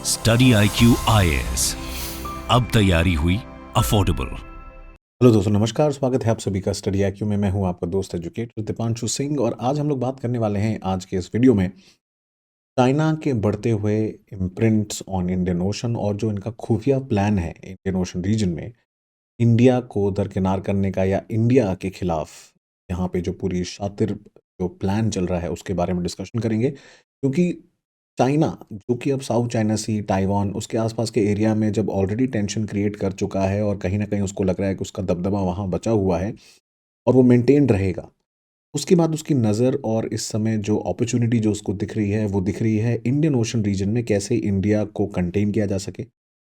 Study IQ IAS, अब तैयारी हुई अफोर्डेबल। हेलो दोस्तों, नमस्कार। स्वागत है आप सभी का स्टडी IQ में। मैं हूं आपका दोस्त एजुकेटर दीपांशु सिंह और आज हम लोग बात करने वाले हैं आज के इस वीडियो में चाइना के बढ़ते हुए इम्प्रिंट्स ऑन इंडियन ओशन और जो इनका खुफिया प्लान है इंडियन ओशन रीजन में इंडिया को दरकिनार करने का या इंडिया के खिलाफ यहाँ पे जो पूरी शातिर जो प्लान चल रहा है उसके बारे में डिस्कशन करेंगे। क्योंकि चाइना जो कि अब साउथ चाइना सी, ताइवान, उसके आसपास के एरिया में जब ऑलरेडी टेंशन क्रिएट कर चुका है और कहीं ना कहीं उसको लग रहा है कि उसका दबदबा वहाँ बचा हुआ है और वो मेंटेन रहेगा। उसके बाद उसकी नज़र और इस समय जो अपॉर्चुनिटी जो उसको दिख रही है वो दिख रही है इंडियन ओशन रीजन में कैसे इंडिया को कंटेन किया जा सके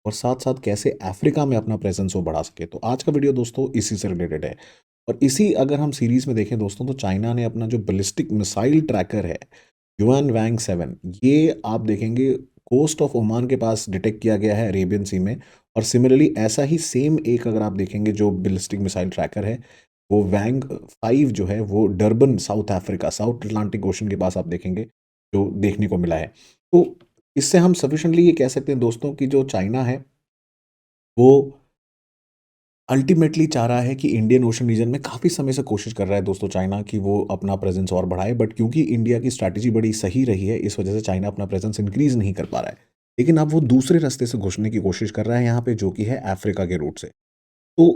और साथ-साथ कैसे अफ्रीका में अपना प्रेजेंस वो बढ़ा सके। तो आज का वीडियो दोस्तों इसी से रिलेटेड है। और इसी अगर हम सीरीज़ में देखें दोस्तों तो चाइना ने अपना जो बैलिस्टिक मिसाइल ट्रैकर है युआन वैंग 7, ये आप देखेंगे कोस्ट ऑफ ओमान के पास डिटेक्ट किया गया है अरेबियन सी में। और सिमिलरली ऐसा ही सेम एक अगर आप देखेंगे जो बैलिस्टिक मिसाइल ट्रैकर है वो वैंग 5 जो है वो Durban south Africa, south Atlantic ocean के पास आप देखेंगे जो देखने को मिला है। तो इससे हम सफिशिएंटली ये कह सकते हैं दोस्तों कि जो चाइना है वो अल्टीमेटली चाह रहा है कि इंडियन ओशन रीजन में काफ़ी समय से कोशिश कर रहा है दोस्तों चाइना कि वो अपना प्रेजेंस और बढ़ाए। बट क्योंकि इंडिया की स्ट्रैटेजी बड़ी सही रही है इस वजह से चाइना अपना प्रेजेंस इंक्रीज नहीं कर पा रहा है। लेकिन अब वो दूसरे रास्ते से घुसने की कोशिश कर रहा है यहाँ पे जो कि है अफ्रीका के रूट से। तो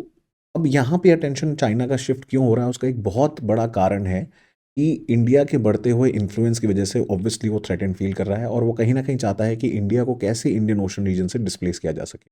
अब यहाँ पे अटेंशन चाइना का शिफ्ट क्यों हो रहा है उसका एक बहुत बड़ा कारण है कि इंडिया के बढ़ते हुए इन्फ्लुएंस की वजह से ऑब्वियसली वो थ्रेटन फील कर रहा है और वो कहीं ना कहीं चाहता है कि इंडिया को कैसे इंडियन ओशन रीजन से डिस्प्लेस किया जा सके।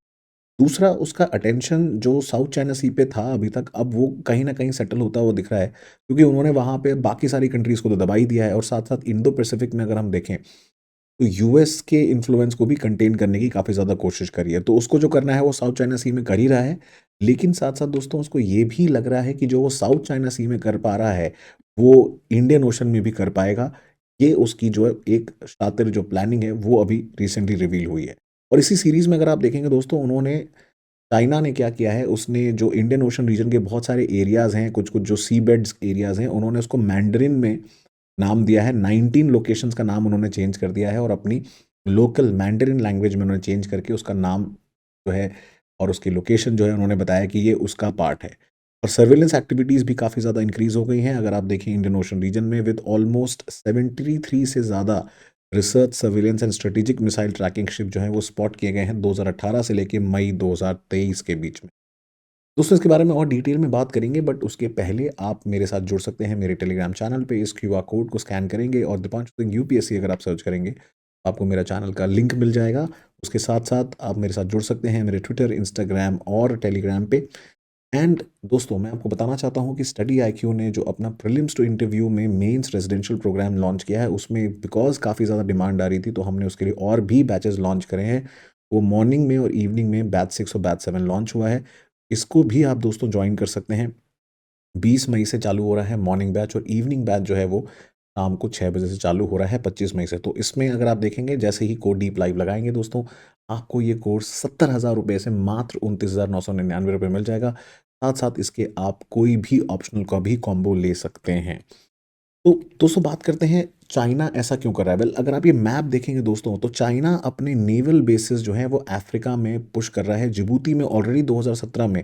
दूसरा उसका अटेंशन जो साउथ चाइना सी पे था अभी तक अब वो कहीं न कहीं सेटल होता हुआ दिख रहा है क्योंकि उन्होंने वहाँ पे बाकी सारी कंट्रीज़ को तो दबा ही दिया है और साथ-साथ इंडो पैसिफिक में अगर हम देखें तो यूएस के इन्फ्लुएंस को भी कंटेन करने की काफ़ी ज़्यादा कोशिश करी है। तो उसको जो करना है वो साउथ चाइना सी में कर ही रहा है। लेकिन साथ-साथ दोस्तों उसको ये भी लग रहा है कि जो वो साउथ चाइना सी में कर पा रहा है, वो इंडियन ओशन में भी कर पाएगा। ये उसकी जो है एक शातिर जो प्लानिंग है वो अभी रिसेंटली रिवील हुई है। और इसी सीरीज़ में अगर आप देखेंगे दोस्तों उन्होंने चाइना ने क्या किया है उसने जो इंडियन ओशन रीजन के बहुत सारे एरियाज़ हैं, कुछ-कुछ जो सी बेड्स एरियाज़ हैं, उन्होंने उसको मैंडरिन में नाम दिया है। 19 लोकेशंस का नाम उन्होंने चेंज कर दिया है और अपनी लोकल मैंडरिन लैंग्वेज में उन्होंने चेंज करके उसका नाम जो है और उसकी लोकेशन जो है उन्होंने बताया कि ये उसका पार्ट है। और सर्विलेंस एक्टिविटीज़ भी काफ़ी ज़्यादा इंक्रीज़ हो गई हैं। अगर आप देखें इंडियन ओशन रीजन में विद ऑलमोस्ट 73 से ज़्यादा research, surveillance and strategic missile tracking ship जो है वो स्पॉट किए गए हैं 2018 से लेके मई 2023 के बीच में। दोस्तों इसके बारे में और डिटेल में बात करेंगे बट उसके पहले आप मेरे साथ जुड़ सकते हैं मेरे टेलीग्राम चैनल पे। इस क्यूआर कोड को स्कैन करेंगे और दीपांशु सिंह यूपीएससी अगर आप सर्च करेंगे आपको मेरा चैनल का लिंक मिल जाएगा। उसके साथ साथ आप मेरे साथ जुड़ सकते हैं मेरे ट्विटर, इंस्टाग्राम और टेलीग्राम पे। एंड दोस्तों मैं आपको बताना चाहता हूँ कि स्टडी IQ ने जो अपना प्रीलिम्स टू इंटरव्यू में मेंस रेजिडेंशियल प्रोग्राम लॉन्च किया है उसमें बिकॉज काफ़ी ज़्यादा डिमांड आ रही थी तो हमने उसके लिए और भी बैचेस लॉन्च करे हैं। वो मॉर्निंग में और इवनिंग में बैच 6 और बैच 7 लॉन्च हुआ है। इसको भी आप दोस्तों ज्वाइन कर सकते हैं। 20 मई से चालू हो रहा है मॉर्निंग बैच और इवनिंग बैच जो है वो शाम को 6 बजे से चालू हो रहा है 25 मई से। तो इसमें अगर आप देखेंगे जैसे ही कोड डीप लाइव लगाएंगे दोस्तों आपको ये कोर्स 70,000 रुपये से मात्र 29,999 रुपये मिल जाएगा। साथ साथ इसके आप कोई भी ऑप्शनल का भी कॉम्बो ले सकते हैं। तो दोस्तों बात करते हैं चाइना ऐसा क्यों कर रहा है। वेल अगर आप ये मैप देखेंगे दोस्तों तो चाइना अपने नेवल बेसिस जो है वो अफ्रीका में पुश कर रहा है। जिबूती में ऑलरेडी 2017 में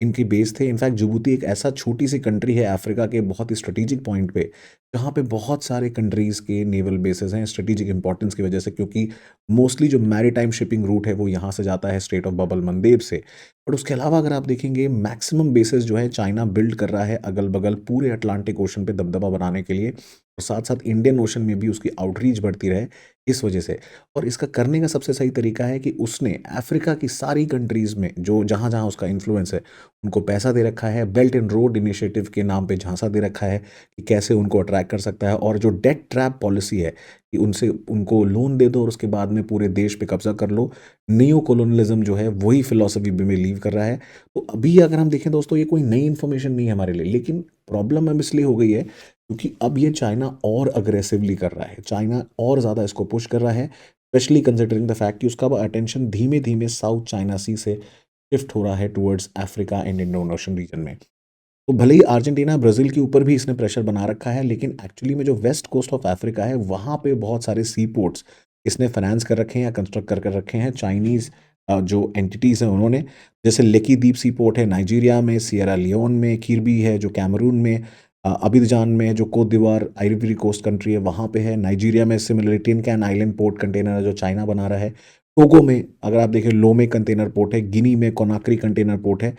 इनकी बेस थे। इनफैक्ट जिबूती एक ऐसा छोटी सी कंट्री है अफ्रीका के बहुत ही स्ट्रेटेजिक पॉइंट पे जहाँ पे बहुत सारे कंट्रीज़ के नेवल बेसेस हैं स्ट्रेटेजिक इंपॉर्टेंस की वजह से क्योंकि मोस्टली जो मैरीटाइम शिपिंग रूट है वो यहाँ से जाता है स्ट्रेट ऑफ बबल मंदेब से। बट उसके अलावा अगर आप देखेंगे मैक्सिमम बेसेस जो है चाइना बिल्ड कर रहा है अगल बगल पूरे अटलांटिक ओशन पे दबदबा बनाने के लिए और साथ साथ इंडियन ओशन में भी उसकी आउटरीच बढ़ती रहे इस वजह से। और इसका करने का सबसे सही तरीका है कि उसने अफ्रीका की सारी कंट्रीज़ में जो जहाँ जहाँ उसका इन्फ्लुएंस है उनको पैसा दे रखा है। बेल्ट एंड रोड इनिशिएटिव के नाम पे झांसा दे रखा है कि कैसे उनको अट्रैक्ट कर सकता है। और जो डेट ट्रैप पॉलिसी है कि उनसे उनको लोन दे दो और उसके बाद में पूरे देश पे कब्जा कर लो, नियो कॉलोनियलिज्म जो है वही फिलॉसफी में बिलीव कर रहा है। तो अभी अगर हम देखें दोस्तों ये कोई नई इन्फॉर्मेशन नहीं है हमारे लिए लेकिन प्रॉब्लम अब इसलिए हो गई है क्योंकि अब ये चाइना और अग्रेसिवली कर रहा है। चाइना और ज़्यादा इसको पुश कर रहा है स्पेशली कंसिडरिंग द फैक्ट कि उसका अटेंशन धीमे धीमे साउथ चाइना सी से शिफ्ट हो रहा है towards Africa and Indian Ocean region में। तो भले ही अर्जेंटीना, ब्राज़ील के ऊपर भी इसने प्रेशर बना रखा है लेकिन एक्चुअली में जो वेस्ट कोस्ट ऑफ अफ्रीका है वहाँ पे बहुत सारे सी पोर्ट्स इसने फाइनेंस कर रखे हैं या कंस्ट्रक्ट कर कर रखे हैं चाइनीज़ जो एंटिटीज़ हैं उन्होंने। जैसे लेकी डीप सी पोर्ट है नाइजीरिया में, सिएरा लियोन में, किर्बी है जो कैमरून में, अबिदजान में जो कोट दीवार आइवरी कोस्ट कंट्री है वहाँ पे है। नाइजीरिया में similarly tin can island port container है जो चाइना बना रहा है। टोगो में अगर आप देखें लोमे कंटेनर पोर्ट है, गिनी में कोनाक्री कंटेनर पोर्ट है।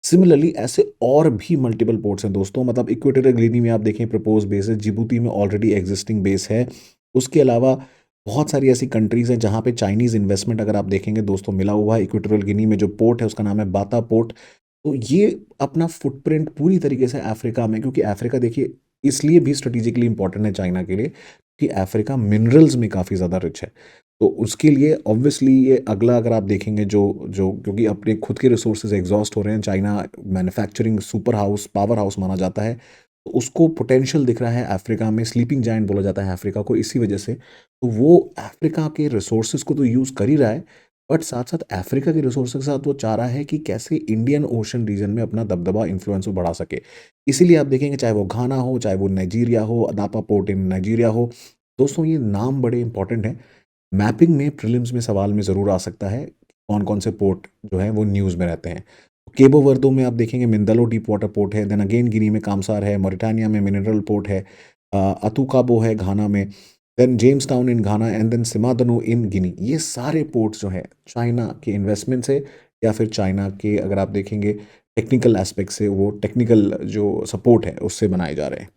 सिमिलरली ऐसे और भी मल्टीपल पोर्ट्स हैं दोस्तों, मतलब इक्वेटोरियल गिनी में आप देखें प्रपोज बेस है, जिबूती में ऑलरेडी एग्जिस्टिंग बेस है। उसके अलावा बहुत सारी ऐसी कंट्रीज़ हैं जहाँ पे चाइनीज़ इन्वेस्टमेंट अगर आप देखेंगे दोस्तों मिला हुआ है। इक्वेटोरियल गिनी में जो पोर्ट है उसका नाम है बाता पोर्ट। तो ये अपना फुटप्रिंट पूरी तरीके से अफ्रीका में, क्योंकि अफ्रीका देखिए इसलिए भी स्ट्रेटेजिकली इंपॉर्टेंट है चाइना के लिए कि अफ्रीका मिनरल्स में काफ़ी ज़्यादा रिच है। तो उसके लिए ऑब्वियसली ये अगला अगर आप देखेंगे जो जो क्योंकि अपने खुद के रिसोर्सेज एग्जॉस्ट हो रहे हैं, China manufacturing super house power house माना जाता है, तो उसको पोटेंशियल दिख रहा है अफ्रीका में। स्लीपिंग जायंट बोला जाता है अफ्रीका को इसी वजह से। तो वो अफ्रीका के रिसोर्सेज को तो यूज़ कर ही रहा है, बट साथ साथ अफ्रीका के रिसोर्सेज के साथ वो चाह रहा है कि कैसे इंडियन ओशन रीजन में अपना दबदबा इन्फ्लुएंस को बढ़ा सके। इसीलिए आप देखेंगे चाहे वो घाना हो, चाहे वो नाइजीरिया हो, अदापा पोर्ट इन नाइजीरिया हो, दोस्तों ये नाम बड़े इंपॉर्टेंट हैं। मैपिंग में प्रीलिम्स में सवाल में ज़रूर आ सकता है कौन कौन से पोर्ट जो है वो न्यूज़ में रहते हैं। केबो वर्दो में आप देखेंगे मिंदलो डीप वाटर पोर्ट है, देन अगेन गिनी में कामसार है, मॉरिटानिया में मिनरल पोर्ट है, अतुकाबो है घाना में, then James town in Ghana and then सिमादनो इन गिनी। ये सारे पोर्ट्स जो है चाइना के इन्वेस्टमेंट से या फिर चाइना के अगर आप देखेंगे टेक्निकल एस्पेक्ट से, वो टेक्निकल जो सपोर्ट है उससे बनाए जा रहे हैं।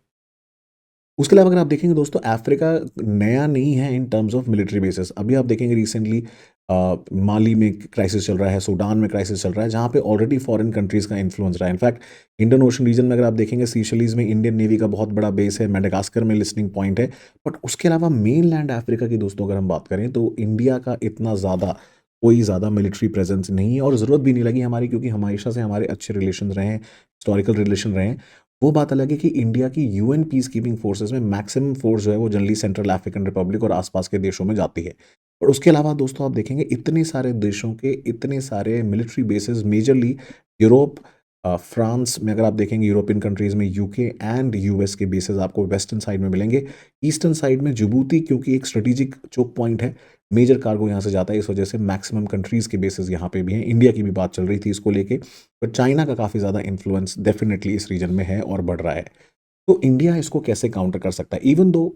उसके अलावा अगर आप देखेंगे दोस्तों अफ्रीका नया नहीं है in terms of military bases. अभी आप देखेंगे रिसेंटली माली में क्राइसिस चल रहा है, सूडान में क्राइसिस चल रहा है, जहाँ पे ऑलरेडी फॉरेन कंट्रीज़ का इन्फ्लुएंस रहा है। इनफैक्ट इंडियन ओशन रीजन में अगर आप देखेंगे सीशेलीज में इंडियन नेवी का बहुत बड़ा बेस है, मेडागास्कर में लिस्निंग पॉइंट है। बट उसके अलावा मेन लैंड अफ्रीका की दोस्तों अगर हम बात करें तो इंडिया का इतना ज़्यादा कोई ज़्यादा मिलिट्री प्रेजेंस नहीं है और ज़रूरत भी नहीं लगी हमारी, क्योंकि हमेशा से हमारे अच्छे रिलेशन रहे हैं, हिस्टोरिकल रिलेशन रहे हैं। वो बात अलग है कि इंडिया की यूएन पीस कीपिंग फोर्सेस में मैक्सिमम फोर्स जो है वो जनरली सेंट्रल अफ्रीकन रिपब्लिक और आसपास के देशों में जाती है। और उसके अलावा दोस्तों आप देखेंगे इतने सारे देशों के इतने सारे military bases majorly Europe, France में अगर आप देखेंगे यूरोपियन कंट्रीज़ में यूके एंड यूएस के बेसेस आपको वेस्टर्न साइड में मिलेंगे। ईस्टर्न साइड में जिबूती क्योंकि एक स्ट्रेटेजिक चोक पॉइंट है, मेजर कार्गो यहाँ से जाता है, इस वजह से मैक्सिमम कंट्रीज़ के बेसेस यहाँ पे भी हैं। इंडिया की भी बात चल रही थी इसको लेके, बट चाइना का काफ़ी ज़्यादा इन्फ्लुएंस डेफिनेटली इस रीजन में है और बढ़ रहा है। तो इंडिया इसको कैसे काउंटर कर सकता है? इवन दो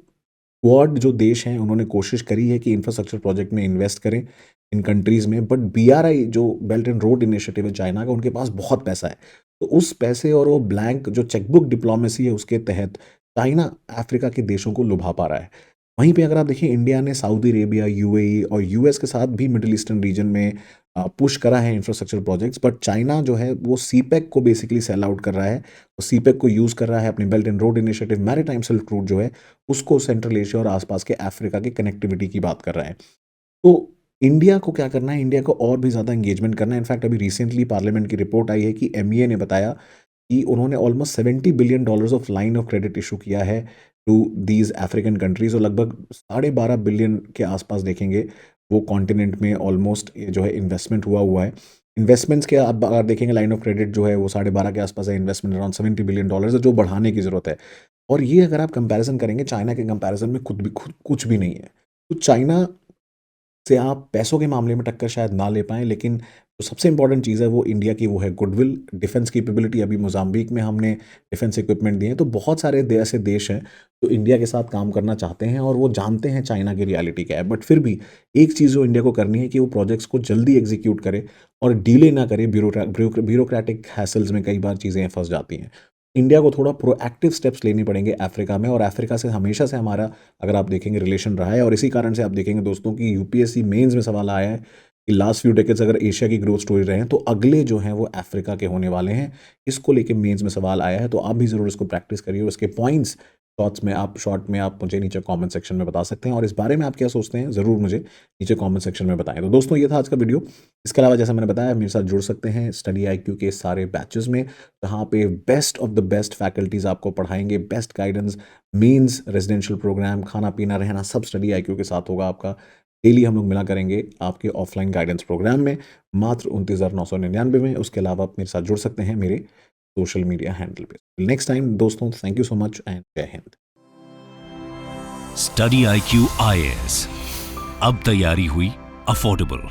क्वाड जो देश हैं उन्होंने कोशिश करी है कि इंफ्रास्ट्रक्चर प्रोजेक्ट में इन्वेस्ट करें इन कंट्रीज़ में, बट बीआरआई जो बेल्ट एंड रोड इनिशिएटिव है चाइना का, उनके पास बहुत पैसा है। तो उस पैसे और वो ब्लैंक जो चेकबुक डिप्लोमेसी है उसके तहत चाइना अफ्रीका के देशों को लुभा पा रहा है। वहीं पे अगर आप देखिए इंडिया ने सऊदी अरेबिया, यूएई और यूएस के साथ भी मिडिल ईस्टर्न रीजन में पुश करा है इंफ्रास्ट्रक्चर प्रोजेक्ट्स, बट चाइना जो है वो सीपेक को बेसिकली सेल आउट कर रहा है। वो सीपेक को यूज़ कर रहा है अपनी belt and road initiative, maritime silk route जो है उसको सेंट्रल एशिया और आसपास के अफ्रीका की कनेक्टिविटी की बात कर रहा है। तो इंडिया को क्या करना है? इंडिया को और भी ज़्यादा एंगेजमेंट करना है। इनफैक्ट अभी रिसेंटली पार्लियामेंट की रिपोर्ट आई है कि एमईए ने बताया कि उन्होंने almost $70 billion of line of credit issue किया है टू दीज अफ्रीकन कंट्रीज़, और लगभग 12.5 बिलियन के आसपास देखेंगे वो कॉन्टिनेंट में ऑलमोस्ट जो है इन्वेस्टमेंट हुआ है। इन्वेस्टमेंट्स के आप अगर देखेंगे लाइन ऑफ क्रेडिट जो है वो 12.5 के आसपास है, इन्वेस्टमेंट अराउंड $70 बिलियन है, जो बढ़ाने की ज़रूरत है। और ये अगर आप कंपैरिजन करेंगे चाइना के कंपैरिजन में खुद कुछ भी नहीं है। तो चाइना से आप पैसों के मामले में टक्कर शायद ना ले पाएँ, लेकिन जो सबसे इम्पोर्टेंट चीज़ है वो इंडिया की, वो है गुडविल, डिफेंस कैपेबिलिटी। अभी मोज़ाम्बिक में हमने डिफेंस इक्विपमेंट दिए हैं, तो बहुत सारे ऐसे देश हैं जो इंडिया के साथ काम करना चाहते हैं और वो जानते हैं चाइना की रियलिटी क्या है। बट फिर भी एक चीज़ जो इंडिया को करनी है कि वो प्रोजेक्ट्स को जल्दी एग्जीक्यूट करे और डिले ना करे। ब्यूरोक्रेटिक हैसल्स में कई बार चीज़ें फंस जाती हैं। इंडिया को थोड़ा प्रोएक्टिव स्टेप्स लेने पड़ेंगे अफ्रीका में, और अफ्रीका से हमेशा से हमारा अगर आप देखेंगे रिलेशन रहा है। और इसी कारण से आप देखेंगे दोस्तों कि यूपीएससी मेंस में सवाल आया है कि लास्ट फ्यू डेकेड्स अगर एशिया की ग्रोथ स्टोरी रहे हैं तो अगले जो हैं वो अफ्रीका के होने वाले हैं। इसको लेके मेंस में सवाल आया है, तो आप भी ज़रूर इसको प्रैक्टिस करिए। उसके पॉइंट्स शॉर्ट में आप मुझे नीचे कमेंट सेक्शन में बता सकते हैं, और इस बारे में आप क्या सोचते हैं ज़रूर मुझे नीचे कमेंट सेक्शन में बताएं। तो दोस्तों ये था आज का वीडियो। इसके अलावा जैसा मैंने बताया मेरे साथ जुड़ सकते हैं स्टडी आईक्यू के सारे बैचेस में, जहाँ पे best of the best faculties आपको पढ़ाएंगे, best guidance, mains, residential programme, खाना पीना रहना सब स्टडी आईक्यू के साथ होगा आपका। डेली हम लोग मिला करेंगे आपके ऑफलाइन गाइडेंस प्रोग्राम में मात्र 29,999 में। उसके अलावा आप मेरे साथ जुड़ सकते हैं मेरे सोशल मीडिया हैंडल पे। नेक्स्ट टाइम दोस्तों, thank you so much and जय हिंद। स्टडी IQ IAS अब तैयारी हुई अफोर्डेबल।